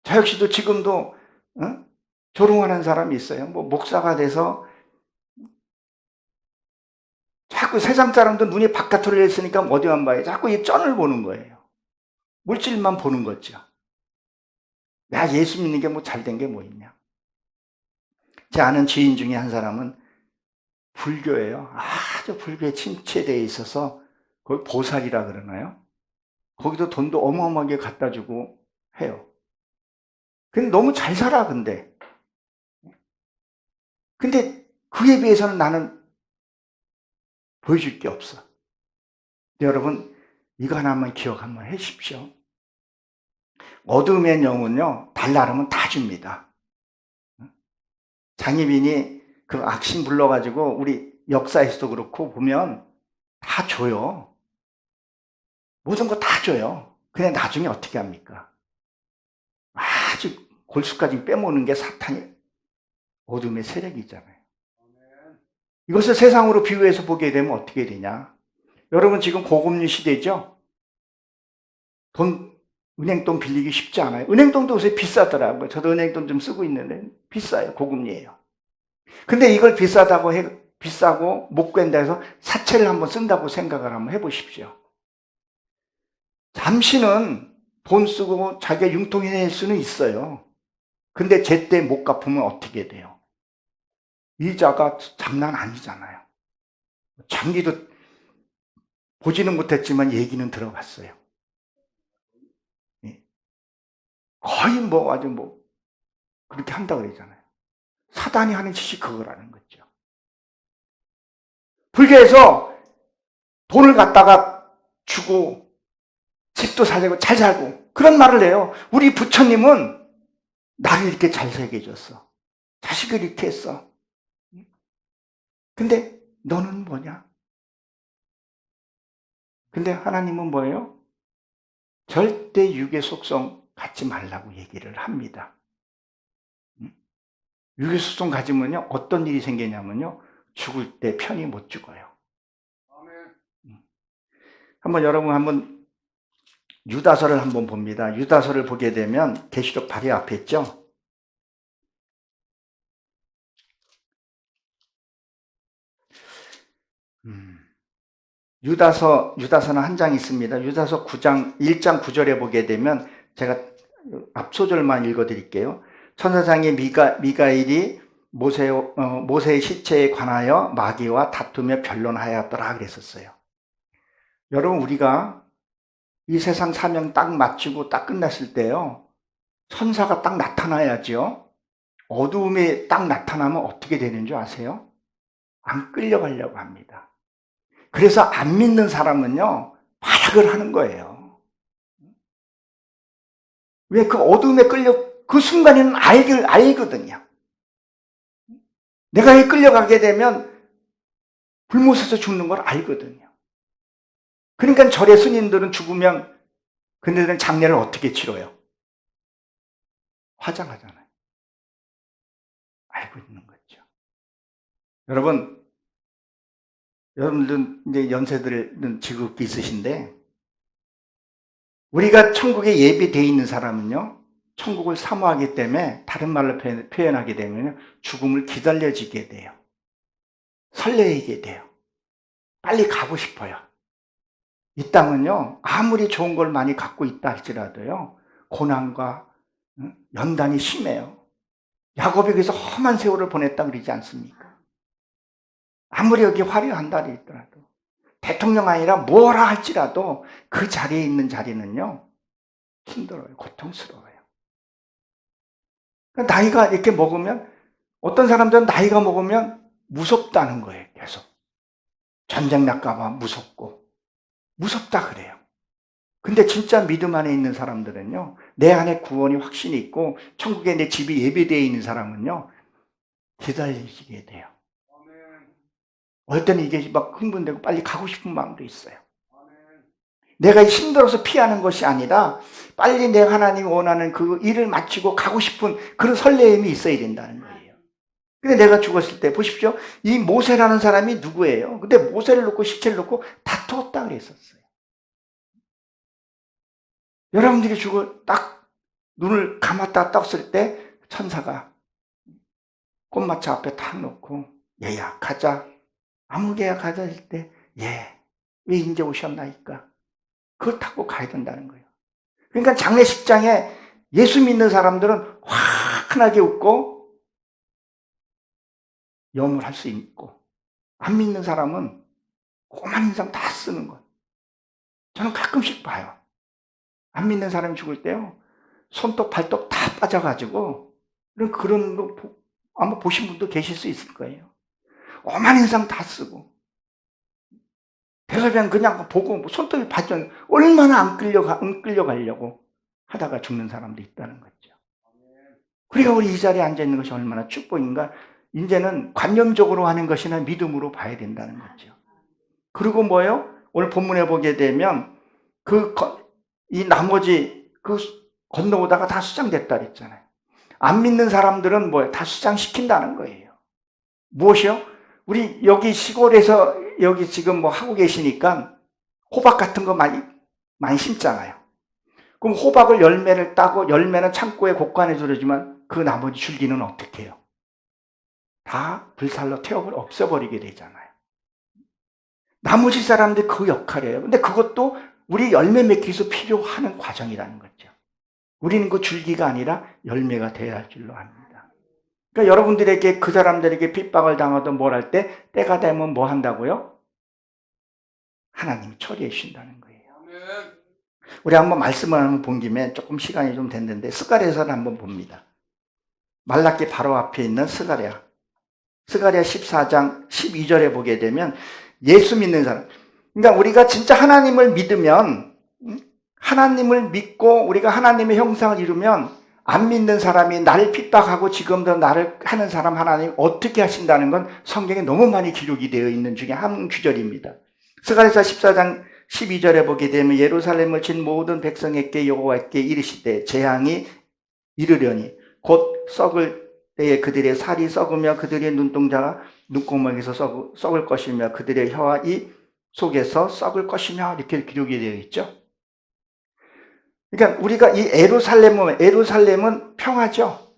저 역시도 지금도 조롱하는 사람이 있어요. 목사가 돼서 자꾸 세상 사람들 눈이 바깥으로 있으니까 어디만 봐요. 자꾸 이 쩐을 보는 거예요. 물질만 보는 거죠. 야, 예수 믿는 게 잘된 게 뭐 있냐. 제 아는 지인 중에 한 사람은 불교예요. 아주 불교에 침체되어 있어서 거기 보살이라 그러나요? 거기도 돈도 어마어마하게 갖다 주고 해요. 근데 너무 잘 살아, 근데 그에 비해서는 나는 보여줄 게 없어. 근데 여러분, 이거 하나만 기억 한번 해주십시오. 어둠의 영은요, 달라르면 다 줍니다. 장희빈이 그 악신 불러가지고 우리 역사에서도 그렇고 보면 다 줘요. 모든 거 다 줘요. 근데 나중에 어떻게 합니까? 아주 골수까지 빼먹는 게 사탄이 어둠의 세력이잖아요. 이것을 세상으로 비유해서 보게 되면 어떻게 되냐? 여러분 지금 고금리 시대죠? 은행돈 빌리기 쉽지 않아요. 은행돈도 요새 비싸더라고요. 저도 은행돈 좀 쓰고 있는데 비싸요. 고금리예요. 근데 이걸 비싸고 못 구한다 해서 사채를 한번 쓴다고 생각을 한번 해보십시오. 잠시는 돈 쓰고 자기가 융통해낼 수는 있어요. 근데 제때 못 갚으면 어떻게 돼요? 이자가 장난 아니잖아요. 장기도 보지는 못했지만 얘기는 들어봤어요. 거의 아주 그렇게 한다고 그러잖아요. 사단이 하는 짓이 그거라는 거죠. 불교에서 돈을 갖다가 주고 집도 사고 잘 살고 그런 말을 해요. 우리 부처님은 나를 이렇게 잘 살게 해줬어. 자식을 이렇게 했어. 근데 너는 뭐냐? 근데 하나님은 뭐예요? 절대 육의 속성 갖지 말라고 얘기를 합니다. 육의 속성 가지면요, 어떤 일이 생기냐면요, 죽을 때 편히 못 죽어요. 여러분 유다서를 한번 봅니다. 유다서를 보게 되면 계시록 바로 앞에 있죠? 유다서는 한 장 있습니다. 유다서 1장 9절에 보게 되면 제가 앞소절만 읽어드릴게요. 천사장의 미가일이 모세의 시체에 관하여 마귀와 다투며 변론하였더라 그랬었어요. 여러분 우리가 이 세상 사명 딱 마치고 딱 끝났을 때요. 천사가 딱 나타나야죠. 어두움에 딱 나타나면 어떻게 되는 줄 아세요? 안 끌려가려고 합니다. 그래서 안 믿는 사람은요, 발악을 하는 거예요. 왜? 그 어둠에 그 순간에는 알거든요. 내가 끌려가게 되면 불못에서 죽는 걸 알거든요. 그러니까 절의 스님들은 죽으면 그들은 장례를 어떻게 치러요? 화장하잖아요. 알고 있는 거죠. 여러분들 이제 연세들은 지극히 있으신데 우리가 천국에 예비되어 있는 사람은요, 천국을 사모하기 때문에 다른 말로 표현하게 되면 죽음을 기다려지게 돼요. 설레이게 돼요. 빨리 가고 싶어요. 이 땅은요, 아무리 좋은 걸 많이 갖고 있다 할지라도요, 고난과 연단이 심해요. 야곱이 그래서 험한 세월을 보냈다 그러지 않습니까? 아무리 여기 화려한다 그러더라도, 대통령 아니라 뭐라 할지라도 그 자리에 있는 자리는요, 힘들어요. 고통스러워요. 나이가 이렇게 먹으면, 어떤 사람들은 나이가 먹으면 무섭다는 거예요, 계속. 전쟁 날까봐 무섭고. 무섭다 그래요. 근데 진짜 믿음 안에 있는 사람들은요, 내 안에 구원이 확신이 있고 천국에 내 집이 예배되어 있는 사람은요, 기다리게 돼요. 어떨 때는 이게 막 흥분되고 빨리 가고 싶은 마음도 있어요. 내가 힘들어서 피하는 것이 아니라 빨리 내가 하나님이 원하는 그 일을 마치고 가고 싶은 그런 설레임이 있어야 된다는 거예요. 근데 내가 죽었을 때 보십시오. 이 모세라는 사람이 누구예요? 근데 모세를 놓고 시체를 놓고 다투었다 그랬었어요. 여러분들이 딱 눈을 감았다 떴을 때 천사가 꽃마차 앞에 탁 놓고 얘야 가자. 아무개야 가자 할 때 왜 이제 오셨나이까? 그걸 타고 가야 된다는 거예요. 그러니까 장례식장에 예수 믿는 사람들은 환하게 웃고 염을 할 수 있고, 안 믿는 사람은 고만 인상 다 쓰는 것. 저는 가끔씩 봐요. 안 믿는 사람이 죽을 때요, 손톱 발톱 다 빠져가지고 그런 거 아마 보신 분도 계실 수 있을 거예요. 오만 인상 다 쓰고 대사변 그냥 보고 손톱이 빠져 얼마나 안 끌려가려고 하다가 죽는 사람도 있다는 거죠. 우리가 이 자리에 앉아 있는 것이 얼마나 축복인가. 이제는 관념적으로 하는 것이나 믿음으로 봐야 된다는 거죠. 그리고 뭐예요? 오늘 본문에 보게 되면 이 나머지 건너오다가 다 수장됐다 그랬잖아요. 안 믿는 사람들은 뭐예요? 다 수장시킨다는 거예요. 무엇이요? 우리 여기 시골에서 여기 지금 뭐 하고 계시니까 호박 같은 거 많이 심잖아요. 그럼 호박을 열매를 따고 열매는 창고에 곳간에 두르지만 그 나머지 줄기는 어떻게 해요? 다 불살로 태워버려 없애버리게 되잖아요. 나머지 사람들 그 역할이에요. 근데 그것도 우리 열매 맺기 위해서 필요한 과정이라는 거죠. 우리는 그 줄기가 아니라 열매가 되어야 할 줄로 압니다. 그러니까 여러분들에게 그 사람들에게 핍박을 당하든 뭘 할 때 때가 되면 뭐 한다고요? 하나님이 처리해 주신다는 거예요. 우리 한번 말씀을 한번 본 김에 조금 시간이 좀 됐는데 스가랴서를 한번 봅니다. 말라기 바로 앞에 있는 스가랴 14장 12절에 보게 되면 예수 믿는 사람, 그러니까 우리가 진짜 하나님을 믿으면, 하나님을 믿고 우리가 하나님의 형상을 이루면 안 믿는 사람이 나를 핍박하고 지금도 나를 하는 사람 하나님 어떻게 하신다는 건 성경에 너무 많이 기록이 되어 있는 중에 한 구절입니다. 스가랴서 14장 12절에 보게 되면 예루살렘을 친 모든 백성에게 여호와께 이르시되 재앙이 이르려니 곧 썩을 때에 그들의 살이 썩으며 그들의 눈동자가 눈구멍에서 썩을 것이며 그들의 혀와 이 속에서 썩을 것이며 이렇게 기록이 되어 있죠. 그러니까 우리가 이 예루살렘은 평화죠.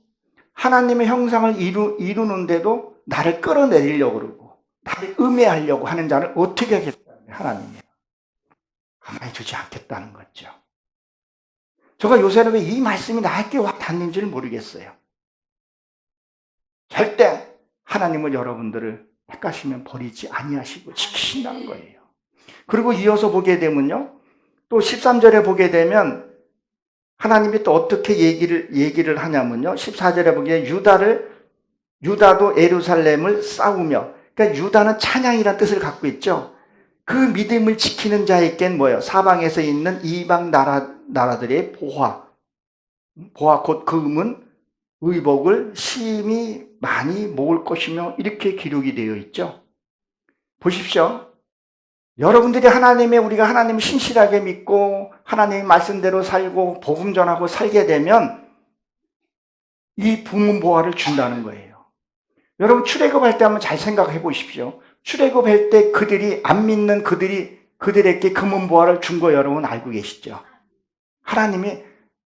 하나님의 형상을 이루는데도 나를 끌어내리려고 그러고 나를 음해하려고 하는 자를 어떻게 하겠다는 하나님이에요. 가만히 두지 않겠다는 거죠. 제가 요새는 왜 이 말씀이 나에게 와 닿는지를 모르겠어요. 절대 하나님은 여러분들을 택하시면 버리지 아니하시고 지키신다는 거예요. 그리고 이어서 보게 되면요, 또 13절에 보게 되면 하나님이 또 어떻게 얘기를 하냐면요, 14절에 보게 되면 유다도 예루살렘을 싸우며, 그러니까 유다는 찬양이라는 뜻을 갖고 있죠. 그 믿음을 지키는 자에겐 뭐예요? 사방에서 있는 이방 나라들의 보화 곧 그 음은 의복을 심히 많이 모을 것이며 이렇게 기록이 되어 있죠. 보십시오. 여러분들이 우리가 하나님을 신실하게 믿고 하나님의 말씀대로 살고 복음 전하고 살게 되면 이 부문 보화를 준다는 거예요. 여러분 출애굽할 때 한번 잘 생각해 보십시오. 출애굽할 때 그들이 안 믿는 그들에게 금은 보화를 준 거 여러분 알고 계시죠? 하나님이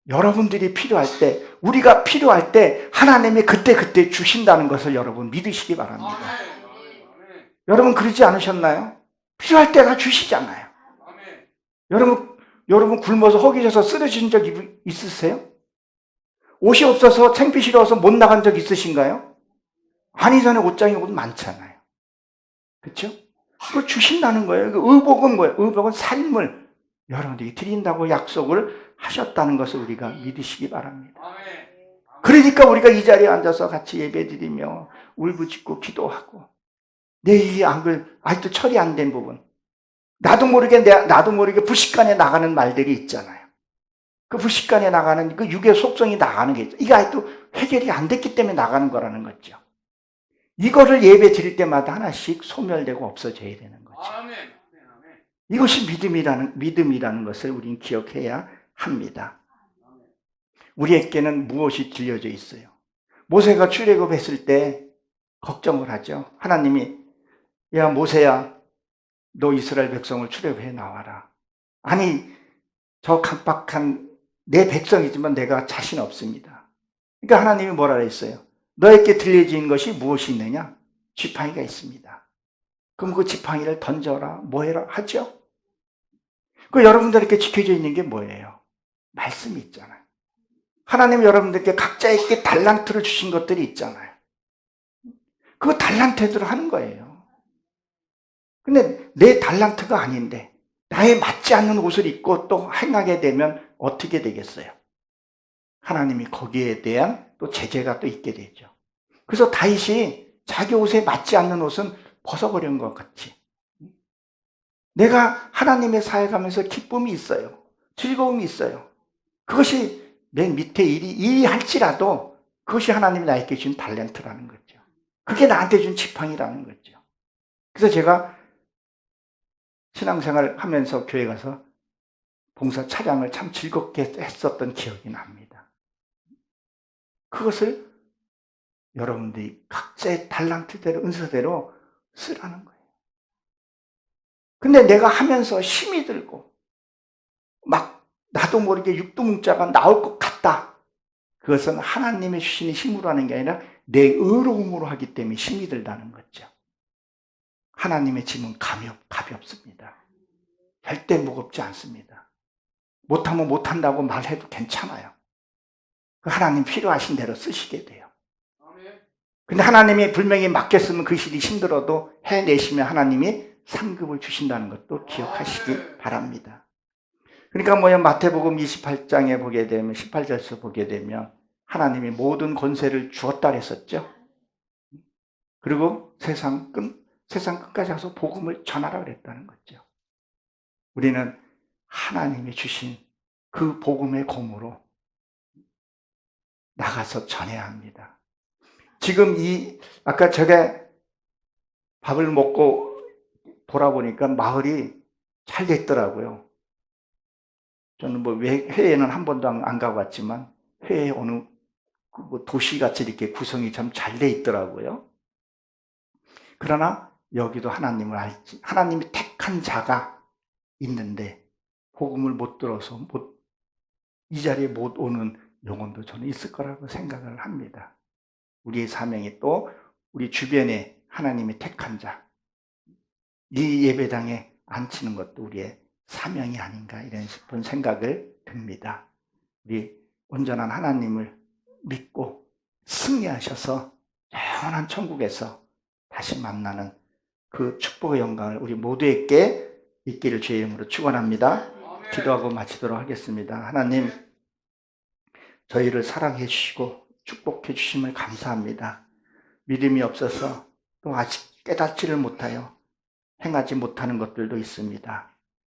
여러분들이 필요할 때, 우리가 필요할 때 하나님이 그때 주신다는 것을 여러분 믿으시기 바랍니다. 여러분 그러지 않으셨나요? 필요할 때 다 주시잖아요. 여러분 굶어서 허기져서 쓰러진 적 있으세요? 옷이 없어서 창피스러워서 못 나간 적 있으신가요? 아니 전에 옷장에 옷 많잖아요. 그렇죠? 그걸 주신다는 거예요. 의복은 뭐예요? 의복은 삶을 여러분들이 드린다고 약속을 하셨다는 것을 우리가 믿으시기 바랍니다. 그러니까 우리가 이 자리에 앉아서 같이 예배드리며 울부짖고 기도하고 내 이 악을 아직도 처리 안 된 부분, 나도 모르게 부식간에 나가는 말들이 있잖아요. 그 부식간에 나가는 그 육의 속성이 나가는 게 있죠. 이게 아직도 해결이 안 됐기 때문에 나가는 거라는 거죠. 이거를 예배 드릴 때마다 하나씩 소멸되고 없어져야 되는 거죠. 이것이 믿음이라는 것을 우리는 기억해야 합니다. 우리에게는 무엇이 들려져 있어요? 모세가 출애굽했을 때 걱정을 하죠. 하나님이 야 모세야 너 이스라엘 백성을 출애굽해 나와라. 아니 저 강박한 내 백성이지만 내가 자신 없습니다. 그러니까 하나님이 뭐라 했어요? 너에게 들려진 것이 무엇이 있느냐? 지팡이가 있습니다. 그럼 그 지팡이를 던져라. 뭐 해라 하죠? 그 여러분들에게 지켜져 있는 게 뭐예요? 말씀이 있잖아요. 하나님 여러분들께 각자에게 달란트를 주신 것들이 있잖아요. 그 달란트대로 하는 거예요. 근데 내 달란트가 아닌데 나에 맞지 않는 옷을 입고 또 행하게 되면 어떻게 되겠어요? 하나님이 거기에 대한 또 제재가 또 있게 되죠. 그래서 다윗이 자기 옷에 맞지 않는 옷은 벗어버린 것 같이 내가 하나님의 사역하면서 기쁨이 있어요. 즐거움이 있어요. 그것이 맨 밑에 일이 할지라도 그것이 하나님이 나에게 준 탤런트라는 거죠. 그게 나한테 준 지팡이라는 거죠. 그래서 제가 신앙생활 하면서 교회 가서 봉사 차량을 참 즐겁게 했었던 기억이 납니다. 그것을 여러분들이 각자의 달란트대로 은사대로 쓰라는 거예요. 근데 내가 하면서 힘이 들고 막 나도 모르게 육두문자가 나올 것 같다. 그것은 하나님의 주시는 힘으로 하는 게 아니라 내 의로움으로 하기 때문에 힘이 들다는 거죠. 하나님의 짐은 가볍습니다. 절대 무겁지 않습니다. 못하면 못한다고 말해도 괜찮아요. 하나님 필요하신 대로 쓰시게 돼요. 근데 하나님이 분명히 맡겼으면 그 일이 힘들어도 해내시면 하나님이 상급을 주신다는 것도 기억하시기 바랍니다. 그러니까 마태복음 28장에 보게 되면 18절에서 보게 되면 하나님이 모든 권세를 주었다 그랬었죠. 그리고 세상 끝까지 가서 복음을 전하라 그랬다는 거죠. 우리는 하나님이 주신 그 복음의 공으로 나가서 전해야 합니다. 지금 아까 제가 밥을 먹고 돌아보니까 마을이 잘 됐더라고요. 저는 회에는 한 번도 안 가봤지만 회에 어느 도시같이 이렇게 구성이 참 잘 돼 있더라고요. 그러나 여기도 하나님이 택한 자가 있는데 복음을 못 들어서 이 자리에 못 오는 영혼도 저는 있을 거라고 생각을 합니다. 우리의 사명이 또 우리 주변에 하나님이 택한 자, 이 예배당에 앉히는 것도 우리의 사명이 아닌가 이런 싶은 생각을 듭니다. 우리 온전한 하나님을 믿고 승리하셔서 영원한 천국에서 다시 만나는 그 축복의 영광을 우리 모두에게 있기를 주의 이름으로 축원합니다. 기도하고 마치도록 하겠습니다. 하나님, 저희를 사랑해 주시고 축복해 주심을 감사합니다. 믿음이 없어서 또 아직 깨닫지를 못하여 행하지 못하는 것들도 있습니다.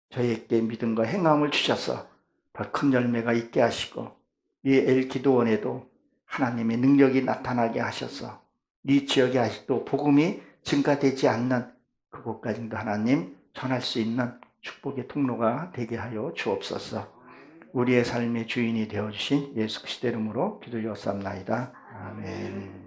저희에게 믿음과 행함을 주셔서 더 큰 열매가 있게 하시고 이 엘기도원에도 하나님의 능력이 나타나게 하셔서 이 지역에 아직도 복음이 증가되지 않는 그곳까지도 하나님 전할 수 있는 축복의 통로가 되게 하여 주옵소서. 우리의 삶의 주인이 되어주신 예수 그리스도 이름으로 기도하옵나이다. 아멘.